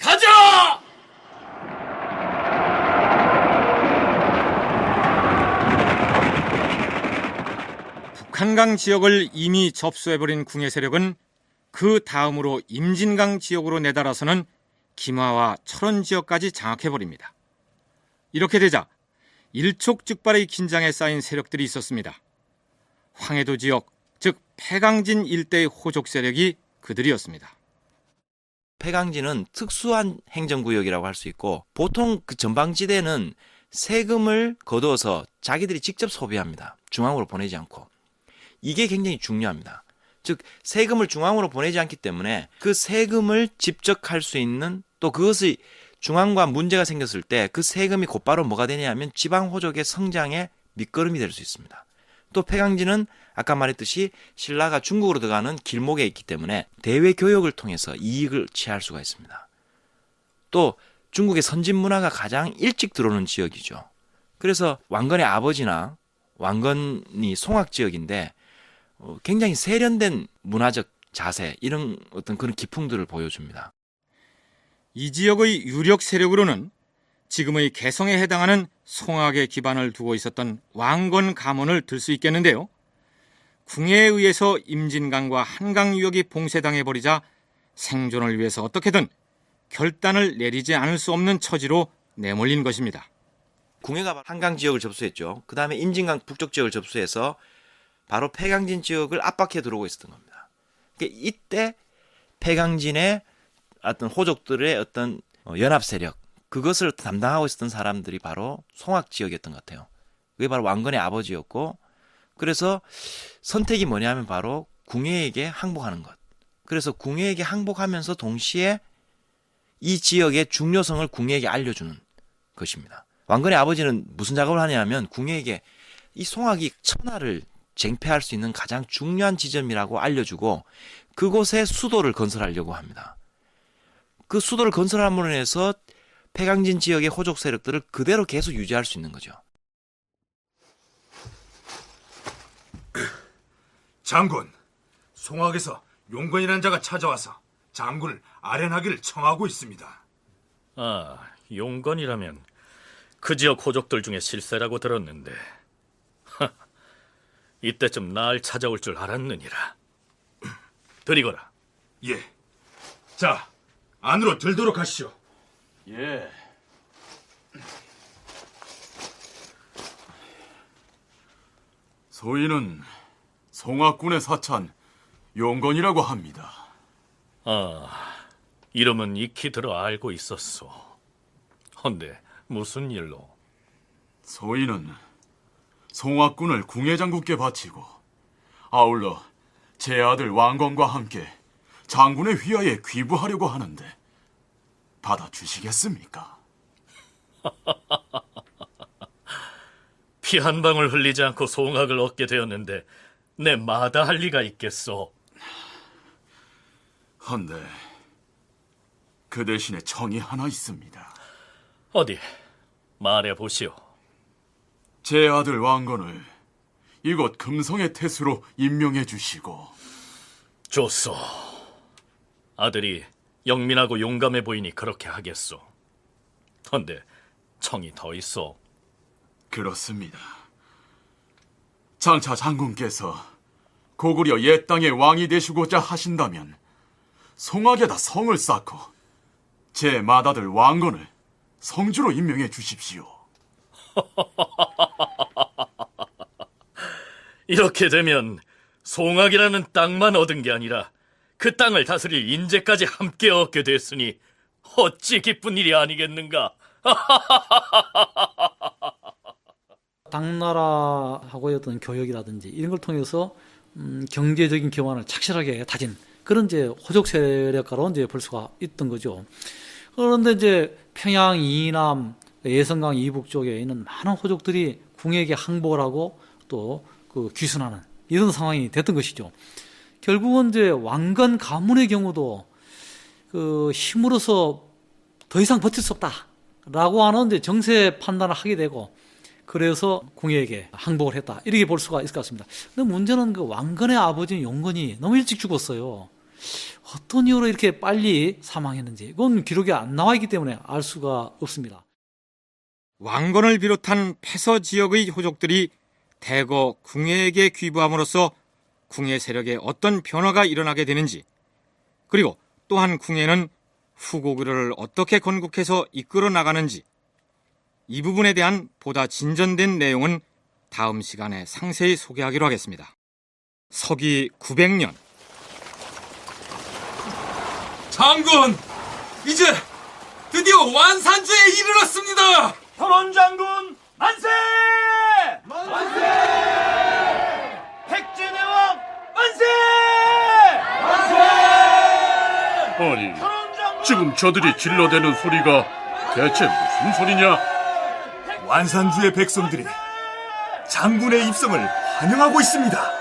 가자! 북한강 지역을 이미 접수해버린 궁예 세력은 그 다음으로 임진강 지역으로 내달아서는 김화와 철원 지역까지 장악해버립니다. 이렇게 되자 일촉즉발의 긴장에 쌓인 세력들이 있었습니다. 황해도 지역, 즉 폐강진 일대의 호족 세력이 그들이었습니다. 폐강진은 특수한 행정구역이라고 할 수 있고 보통 그 전방지대는 세금을 거두어서 자기들이 직접 소비합니다. 중앙으로 보내지 않고. 이게 굉장히 중요합니다. 즉 세금을 중앙으로 보내지 않기 때문에 그 세금을 집적할 수 있는 또 그것이 중앙과 문제가 생겼을 때 그 세금이 곧바로 뭐가 되냐 하면 지방호족의 성장의 밑거름이 될 수 있습니다. 또 폐강진은 아까 말했듯이 신라가 중국으로 들어가는 길목에 있기 때문에 대외 교역을 통해서 이익을 취할 수가 있습니다. 또 중국의 선진 문화가 가장 일찍 들어오는 지역이죠. 그래서 왕건의 아버지나 왕건이 송악 지역인데 굉장히 세련된 문화적 자세 이런 어떤 그런 기풍들을 보여줍니다. 이 지역의 유력 세력으로는 지금의 개성에 해당하는 송악의 기반을 두고 있었던 왕건 가문을 들 수 있겠는데요. 궁예에 의해서 임진강과 한강 유역이 봉쇄당해버리자 생존을 위해서 어떻게든 결단을 내리지 않을 수 없는 처지로 내몰린 것입니다. 궁예가 한강 지역을 접수했죠. 그 다음에 임진강 북쪽 지역을 접수해서 바로 폐강진 지역을 압박해 들어오고 있었던 겁니다. 그러니까 이때 폐강진의 어떤 호족들의 어떤 연합 세력, 그것을 담당하고 있었던 사람들이 바로 송악 지역이었던 것 같아요. 그게 바로 왕건의 아버지였고, 그래서 선택이 뭐냐면 바로 궁예에게 항복하는 것. 그래서 궁예에게 항복하면서 동시에 이 지역의 중요성을 궁예에게 알려주는 것입니다. 왕건의 아버지는 무슨 작업을 하냐면 궁예에게 이 송악이 천하를 쟁패할 수 있는 가장 중요한 지점이라고 알려주고 그곳에 수도를 건설하려고 합니다. 그 수도를 건설함으로 인해서 폐강진 지역의 호족 세력들을 그대로 계속 유지할 수 있는 거죠. 장군, 송악에서 용건이라는 자가 찾아와서 장군을 아련하기를 청하고 있습니다. 아, 용건이라면 그 지역 호족들 중에 실세라고 들었는데 이때쯤 날 찾아올 줄 알았느니라. 드리거라. 예. 자, 안으로 들도록 하시오. 예. 소인은 송악군의 사찬 용건이라고 합니다. 아, 이름은 익히 들어 알고 있었소. 헌데 무슨 일로? 소인은 송악군을 궁예장군께 바치고 아울러 제 아들 왕건과 함께 장군의 휘하에 귀부하려고 하는데 받아주시겠습니까? 피 한 방울 흘리지 않고 송악을 얻게 되었는데 내 마다할 리가 있겠소. 헌데 그 대신에 청이 하나 있습니다. 어디 말해보시오. 제 아들 왕건을 이곳 금성의 태수로 임명해 주시고 좋소. 아들이 영민하고 용감해 보이니 그렇게 하겠소. 헌데 청이 더 있어. 그렇습니다. 장차 장군께서 고구려 옛 땅의 왕이 되시고자 하신다면 송악에다 성을 쌓고 제 맏아들 왕건을 성주로 임명해 주십시오. 이렇게 되면 송악이라는 땅만 얻은 게 아니라 그 땅을 다스릴 인재까지 함께 얻게 됐으니 어찌 기쁜 일이 아니겠는가. 당나라하고의 어떤 교역이라든지 이런 걸 통해서 경제적인 기반을 착실하게 다진 그런 이제 호족 세력가로 이제 볼 수가 있던 거죠. 그런데 이제 평양 이남, 예성강 이북 쪽에 있는 많은 호족들이 궁예에게 항복을 하고 또 그 귀순하는 이런 상황이 됐던 것이죠. 결국은 이제 왕건 가문의 경우도 그 힘으로서 더 이상 버틸 수 없다라고 하는 이제 정세 판단을 하게 되고 그래서 궁예에게 항복을 했다 이렇게 볼 수가 있을 것 같습니다. 근데 문제는 그 왕건의 아버지 용건이 너무 일찍 죽었어요. 어떤 이유로 이렇게 빨리 사망했는지 이건 기록이 안 나와 있기 때문에 알 수가 없습니다. 왕건을 비롯한 패서 지역의 호족들이 대거 궁예에게 귀부함으로써 궁예 세력에 어떤 변화가 일어나게 되는지, 그리고 또한 궁예는 후고구려를 어떻게 건국해서 이끌어 나가는지, 이 부분에 대한 보다 진전된 내용은 다음 시간에 상세히 소개하기로 하겠습니다. 서기 900년. 장군, 이제 드디어 완산주에 이르렀습니다. 현원 장군 만세! 만세! 백제대왕 만세! 만세! 아니, 지금 저들이 질러대는 소리가 대체 무슨 소리냐? 완산주의 백성들이 장군의 입성을 환영하고 있습니다.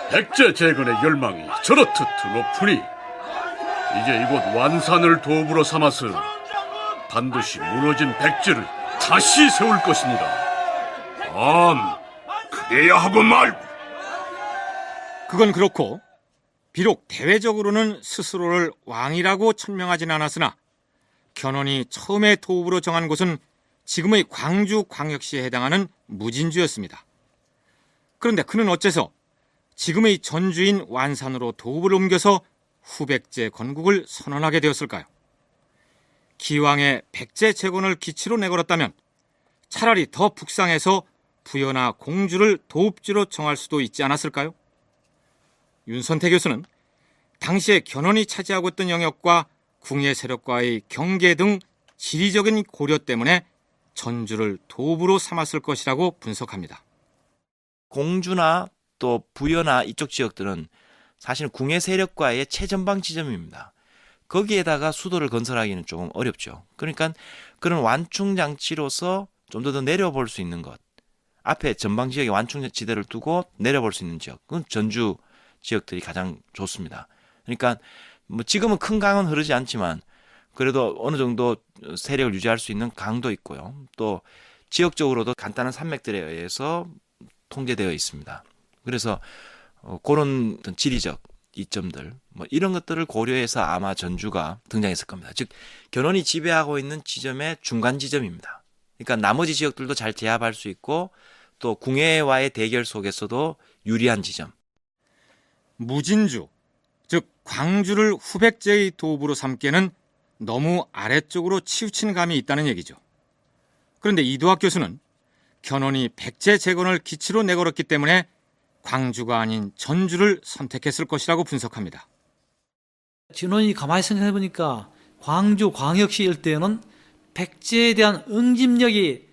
백제 재건의 열망이 저렇듯 높으니 이제 이곳 완산을 도읍으로 삼아서 반드시 무너진 백제를 다시 세울 것입니다. 그래야 하고 말고. 그건 그렇고 비록 대외적으로는 스스로를 왕이라고 천명하진 않았으나 견훤이 처음에 도읍으로 정한 곳은 지금의 광주광역시에 해당하는 무진주였습니다. 그런데 그는 어째서 지금의 전주인 완산으로 도읍을 옮겨서 후백제 건국을 선언하게 되었을까요? 기왕에 백제 재건을 기치로 내걸었다면 차라리 더 북상해서 부여나 공주를 도읍지로 정할 수도 있지 않았을까요? 윤선태 교수는 당시에 견훤이 차지하고 있던 영역과 궁예 세력과의 경계 등 지리적인 고려 때문에 전주를 도읍으로 삼았을 것이라고 분석합니다. 공주나 또 부여나 이쪽 지역들은 사실 궁예 세력과의 최전방 지점입니다. 거기에다가 수도를 건설하기는 조금 어렵죠. 그러니까 그런 완충 장치로서 좀 더 내려볼 수 있는 것, 앞에 전방 지역에 완충 지대를 두고 내려볼 수 있는 지역, 그건 전주 지역들이 가장 좋습니다. 그러니까 뭐 지금은 큰 강은 흐르지 않지만 그래도 어느 정도 세력을 유지할 수 있는 강도 있고요. 또 지역적으로도 간단한 산맥들에 의해서 통제되어 있습니다. 그래서 그런 어떤 지리적 이점들 뭐 이런 것들을 고려해서 아마 전주가 등장했을 겁니다. 즉 견훤이 지배하고 있는 지점의 중간 지점입니다. 그러니까 나머지 지역들도 잘 제압할 수 있고 또 궁예와의 대결 속에서도 유리한 지점. 무진주, 즉 광주를 후백제의 도읍으로 삼기에는 너무 아래쪽으로 치우친 감이 있다는 얘기죠. 그런데 이도학 교수는 견훤이 백제 재건을 기치로 내걸었기 때문에 광주가 아닌 전주를 선택했을 것이라고 분석합니다. 진원이 가만히 생각해 보니까 광주 광역시 일대는 백제에 대한 응집력이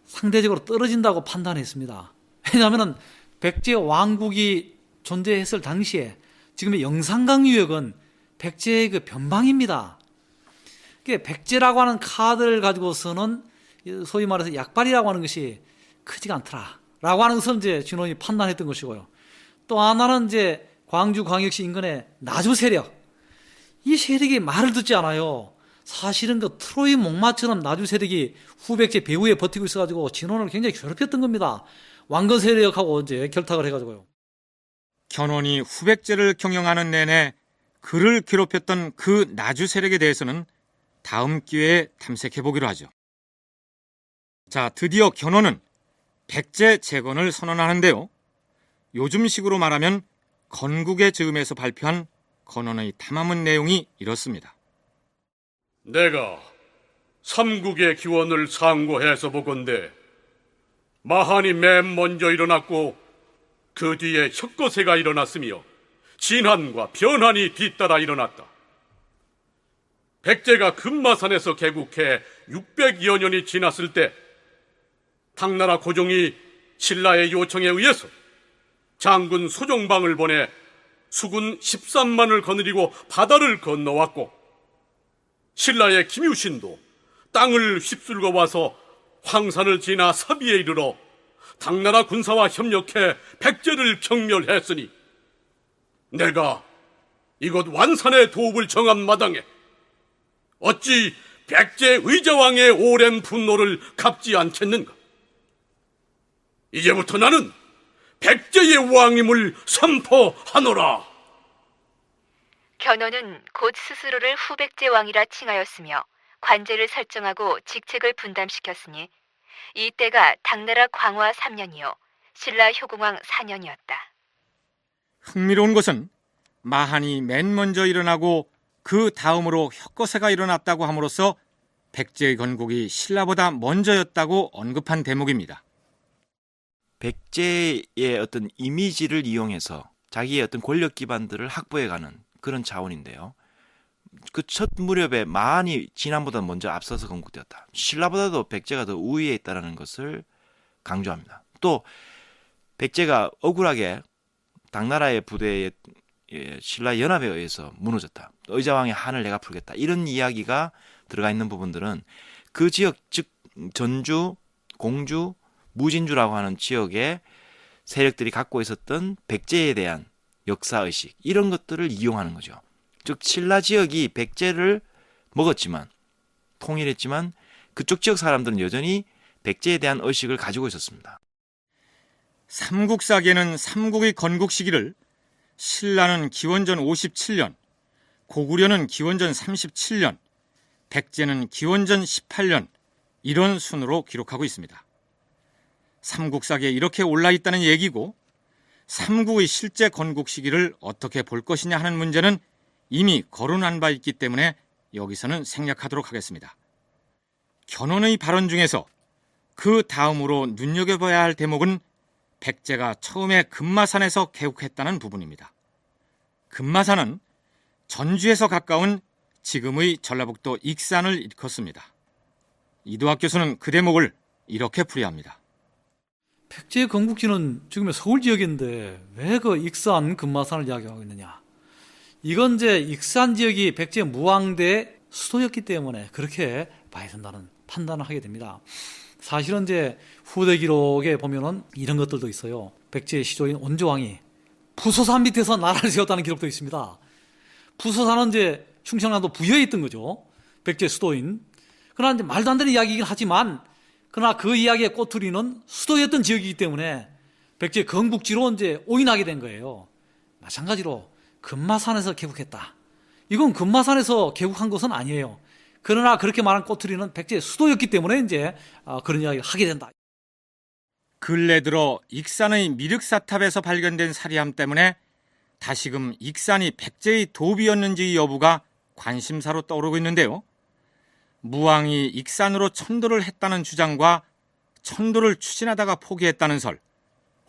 상대적으로 떨어진다고 판단했습니다. 왜냐하면 백제 왕국이 존재했을 당시에 지금의 영산강 유역은 백제의 그 변방입니다. 백제라고 하는 카드를 가지고서는 소위 말해서 약발이라고 하는 것이 크지가 않더라라고 하는 것을 이제 진원이 판단했던 것이고요. 또 하나는 이제 광주 광역시 인근의 나주 세력, 이 세력이 말을 듣지 않아요. 사실은 그 트로이 목마처럼 나주 세력이 후백제 배후에 버티고 있어가지고 진원을 굉장히 괴롭혔던 겁니다. 왕건 세력하고 이제 결탁을 해가지고요. 견훤이 후백제를 경영하는 내내 그를 괴롭혔던 그 나주 세력에 대해서는 다음 기회에 탐색해 보기로 하죠. 자, 드디어 견훤은 백제 재건을 선언하는데요. 요즘식으로 말하면 건국의 즈음에서 발표한 건헌의 담화문 내용이 이렇습니다. 내가 삼국의 기원을 상고해서 보건대 마한이 맨 먼저 일어났고 그 뒤에 혁거세가 일어났으며 진한과 변한이 뒤따라 일어났다. 백제가 금마산에서 개국해 600여 년이 지났을 때 당나라 고종이 신라의 요청에 의해서 장군 소종방을 보내 수군 13만을 거느리고 바다를 건너왔고 신라의 김유신도 땅을 휩쓸고 와서 황산을 지나 사비에 이르러 당나라 군사와 협력해 백제를 경멸했으니 내가 이곳 완산의 도읍을 정한 마당에 어찌 백제 의자왕의 오랜 분노를 갚지 않겠는가? 이제부터 나는 백제의 왕임을 선포하노라. 견훤은 곧 스스로를 후백제 왕이라 칭하였으며 관제를 설정하고 직책을 분담시켰으니 이때가 당나라 광화 3년이요 신라 효궁왕 4년이었다. 흥미로운 것은 마한이 맨 먼저 일어나고 그 다음으로 혁거세가 일어났다고 함으로써 백제의 건국이 신라보다 먼저였다고 언급한 대목입니다. 백제의 어떤 이미지를 이용해서 자기의 어떤 권력 기반들을 확보해가는 그런 차원인데요. 그 첫 무렵에 마한이 진한보다 먼저 앞서서 건국되었다. 신라보다도 백제가 더 우위에 있다는 것을 강조합니다. 또 백제가 억울하게 당나라의 부대에 신라 연합에 의해서 무너졌다. 의자왕의 한을 내가 풀겠다. 이런 이야기가 들어가 있는 부분들은 그 지역, 즉 전주, 공주, 무진주라고 하는 지역의 세력들이 갖고 있었던 백제에 대한 역사의식, 이런 것들을 이용하는 거죠. 즉 신라 지역이 백제를 먹었지만, 통일했지만 그쪽 지역 사람들은 여전히 백제에 대한 의식을 가지고 있었습니다. 삼국사계는 삼국의 건국 시기를 신라는 기원전 57년, 고구려는 기원전 37년, 백제는 기원전 18년 이런 순으로 기록하고 있습니다. 삼국사기에 이렇게 올라있다는 얘기고 삼국의 실제 건국 시기를 어떻게 볼 것이냐 하는 문제는 이미 거론한 바 있기 때문에 여기서는 생략하도록 하겠습니다. 견훤의 발언 중에서 그 다음으로 눈여겨봐야 할 대목은 백제가 처음에 금마산에서 개국했다는 부분입니다. 금마산은 전주에서 가까운 지금의 전라북도 익산을 일컫습니다. 이도학 교수는 그 대목을 이렇게 풀이합니다. 백제의 건국지는 지금의 서울 지역인데 왜 그 익산 금마산을 이야기하고 있느냐? 이건 이제 익산 지역이 백제 무왕대 수도였기 때문에 그렇게 봐야 된다는 판단을 하게 됩니다. 사실은 이제 후대 기록에 보면은 이런 것들도 있어요. 백제의 시조인 원조왕이 부소산 밑에서 나라를 세웠다는 기록도 있습니다. 부소산은 이제 충청남도 부여에 있던 거죠. 백제 수도인. 그러나 이제 말도 안 되는 이야기이긴 하지만 그러나 그 이야기의 꼬투리는 수도였던 지역이기 때문에 백제 건국지로 이제 오인하게 된 거예요. 마찬가지로 금마산에서 개국했다. 이건 금마산에서 개국한 것은 아니에요. 그러나 그렇게 말한 꼬투리는 백제 수도였기 때문에 이제 그런 이야기를 하게 된다. 근래 들어 익산의 미륵사탑에서 발견된 사리함 때문에 다시금 익산이 백제의 도읍이었는지 여부가 관심사로 떠오르고 있는데요. 무왕이 익산으로 천도를 했다는 주장과 천도를 추진하다가 포기했다는 설,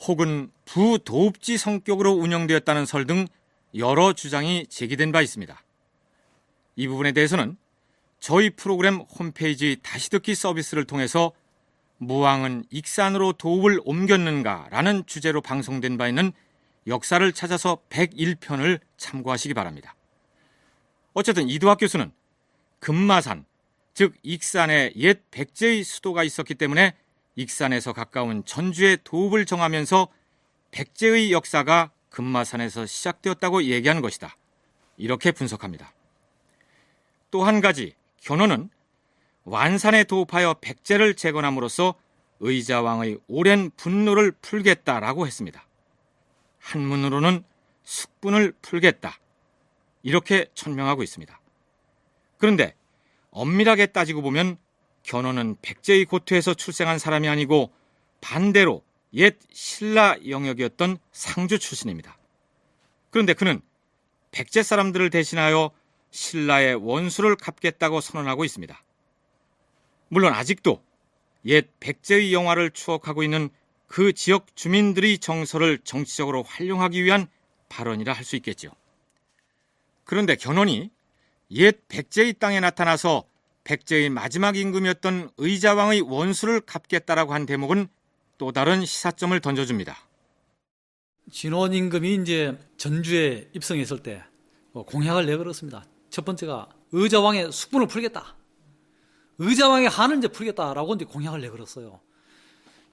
혹은 부도읍지 성격으로 운영되었다는 설 등 여러 주장이 제기된 바 있습니다. 이 부분에 대해서는 저희 프로그램 홈페이지 다시 듣기 서비스를 통해서 무왕은 익산으로 도읍을 옮겼는가라는 주제로 방송된 바 있는 역사를 찾아서 101편을 참고하시기 바랍니다. 어쨌든 이도학 교수는 금마산, 즉 익산에 옛 백제의 수도가 있었기 때문에 익산에서 가까운 전주의 도읍을 정하면서 백제의 역사가 금마산에서 시작되었다고 얘기하는 것이다. 이렇게 분석합니다. 또 한 가지, 견훤은 완산에 도읍하여 백제를 재건함으로써 의자왕의 오랜 분노를 풀겠다라고 했습니다. 한문으로는 숙분을 풀겠다. 이렇게 천명하고 있습니다. 그런데 엄밀하게 따지고 보면 견훤은 백제의 고토에서 출생한 사람이 아니고 반대로 옛 신라 영역이었던 상주 출신입니다. 그런데 그는 백제 사람들을 대신하여 신라의 원수를 갚겠다고 선언하고 있습니다. 물론 아직도 옛 백제의 영화를 추억하고 있는 그 지역 주민들의 정서를 정치적으로 활용하기 위한 발언이라 할 수 있겠죠. 그런데 견훤이 옛 백제의 땅에 나타나서 백제의 마지막 임금이었던 의자왕의 원수를 갚겠다라고 한 대목은 또 다른 시사점을 던져줍니다. 진원 임금이 이제 전주에 입성했을 때 공약을 내걸었습니다. 첫 번째가 의자왕의 숙분을 풀겠다. 의자왕의 한을 이제 풀겠다라고 이제 공약을 내걸었어요.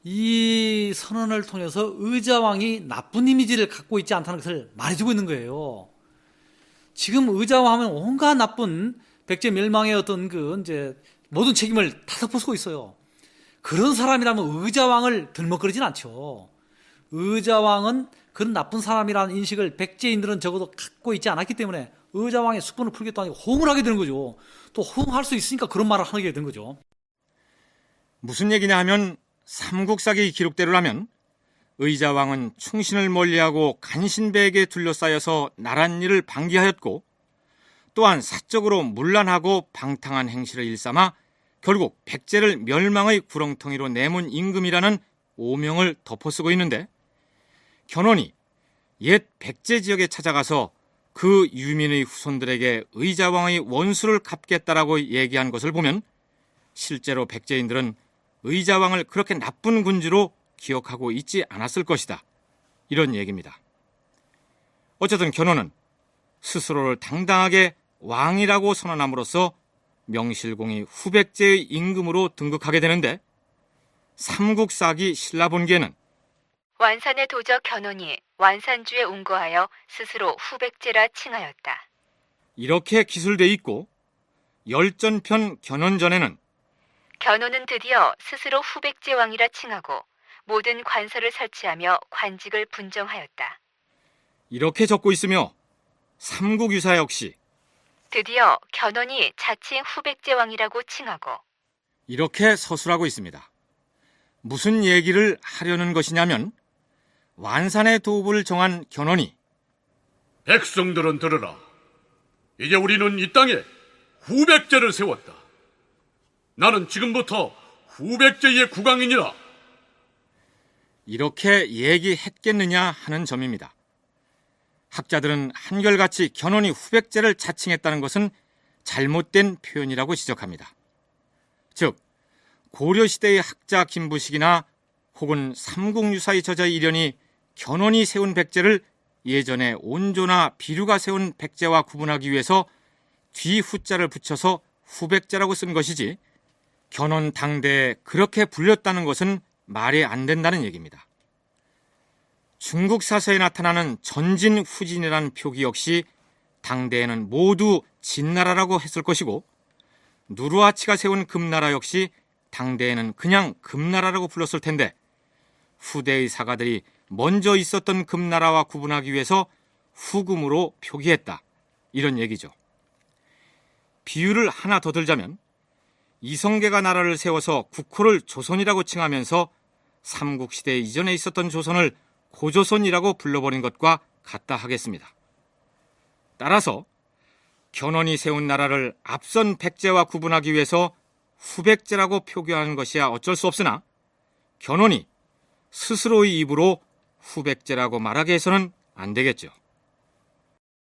이 선언을 통해서 의자왕이 나쁜 이미지를 갖고 있지 않다는 것을 말해주고 있는 거예요. 지금 의자왕 하면 온갖 나쁜 백제 멸망의 어떤 그 이제 모든 책임을 다 덮어쓰고 있어요. 그런 사람이라면 의자왕을 들먹거리진 않죠. 의자왕은 그런 나쁜 사람이라는 인식을 백제인들은 적어도 갖고 있지 않았기 때문에 의자왕의 숙분을 풀겠다고 호응을 하게 되는 거죠. 또 호응할 수 있으니까 그런 말을 하게 된 거죠. 무슨 얘기냐 하면 삼국사기 기록대로라면 의자왕은 충신을 멀리하고 간신배에게 둘러싸여서 나란 일을 방기하였고 또한 사적으로 문란하고 방탕한 행실을 일삼아 결국 백제를 멸망의 구렁텅이로 내몬 임금이라는 오명을 덮어쓰고 있는데 견훤이 옛 백제 지역에 찾아가서 그 유민의 후손들에게 의자왕의 원수를 갚겠다라고 얘기한 것을 보면 실제로 백제인들은 의자왕을 그렇게 나쁜 군주로 기억하고 있지 않았을 것이다. 이런 얘기입니다. 어쨌든 견훤은 스스로를 당당하게 왕이라고 선언함으로써 명실공히 후백제의 임금으로 등극하게 되는데 삼국사기 신라본기에는 완산의 도적 견훤이 완산주에 운거하여 스스로 후백제라 칭하였다. 이렇게 기술돼 있고 열전편 견훤전에는 견훤은 드디어 스스로 후백제 왕이라 칭하고 모든 관서를 설치하며 관직을 분정하였다. 이렇게 적고 있으며 삼국유사 역시 드디어 견훤이 자칭 후백제 왕이라고 칭하고 이렇게 서술하고 있습니다. 무슨 얘기를 하려는 것이냐면 완산의 도읍을 정한 견훤이 백성들은 들으라. 이제 우리는 이 땅에 후백제를 세웠다. 나는 지금부터 후백제의 국왕이니라. 이렇게 얘기했겠느냐 하는 점입니다. 학자들은 한결같이 견훤이 후백제를 자칭했다는 것은 잘못된 표현이라고 지적합니다. 즉 고려시대의 학자 김부식이나 혹은 삼국유사의 저자 이련이 견훤이 세운 백제를 예전에 온조나 비류가 세운 백제와 구분하기 위해서 뒤 후자를 붙여서 후백제라고 쓴 것이지 견훤 당대에 그렇게 불렸다는 것은 말이 안 된다는 얘기입니다. 중국 사서에 나타나는 전진후진이라는 표기 역시 당대에는 모두 진나라라고 했을 것이고 누르하치가 세운 금나라 역시 당대에는 그냥 금나라라고 불렀을 텐데 후대의 사가들이 먼저 있었던 금나라와 구분하기 위해서 후금으로 표기했다. 이런 얘기죠. 비유를 하나 더 들자면 이성계가 나라를 세워서 국호를 조선이라고 칭하면서 삼국시대 이전에 있었던 조선을 고조선이라고 불러버린 것과 같다 하겠습니다. 따라서 견훤이 세운 나라를 앞선 백제와 구분하기 위해서 후백제라고 표기하는 것이야 어쩔 수 없으나 견훤이 스스로의 입으로 후백제라고 말하게 해서는 안 되겠죠.